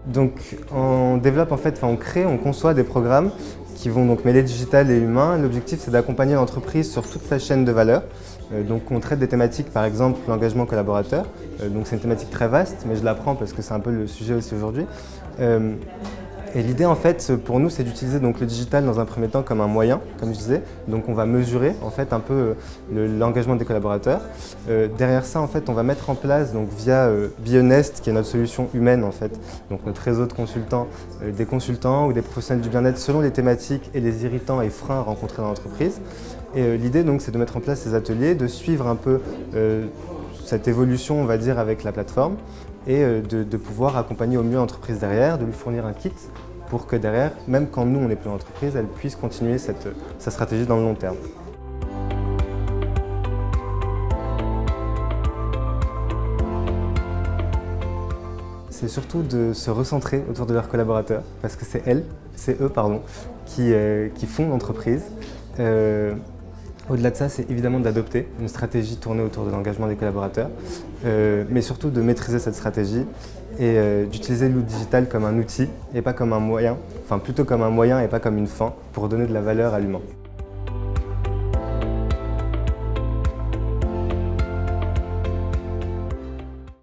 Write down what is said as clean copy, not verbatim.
Donc on développe on crée, on conçoit des programmes qui vont donc mêler digital et humain. L'objectif c'est d'accompagner l'entreprise sur toute sa chaîne de valeur. Donc on traite des thématiques, par exemple l'engagement collaborateur. Donc c'est une thématique très vaste, mais je la prends parce que c'est un peu le sujet aussi aujourd'hui. Et l'idée en fait pour nous c'est d'utiliser donc le digital dans un premier temps comme un moyen, comme je disais. Donc on va mesurer en fait un peu l'engagement des collaborateurs. Derrière ça en fait on va mettre en place donc via Bionest qui est notre solution humaine en fait, donc notre réseau de consultants, des consultants ou des professionnels du bien-être selon les thématiques et les irritants et freins rencontrés dans l'entreprise. Et l'idée donc c'est de mettre en place ces ateliers, de suivre un peu cette évolution on va dire avec la plateforme et de pouvoir accompagner au mieux l'entreprise derrière, de lui fournir un kit pour que derrière, même quand nous on n'est plus l'entreprise, elle puisse continuer sa stratégie dans le long terme. C'est surtout de se recentrer autour de leurs collaborateurs, parce que c'est eux, qui font l'entreprise. Au-delà de ça, c'est évidemment d'adopter une stratégie tournée autour de l'engagement des collaborateurs, mais surtout de maîtriser cette stratégie et d'utiliser l'outil digital comme un outil et pas comme un moyen, enfin plutôt comme un moyen et pas comme une fin pour donner de la valeur à l'humain.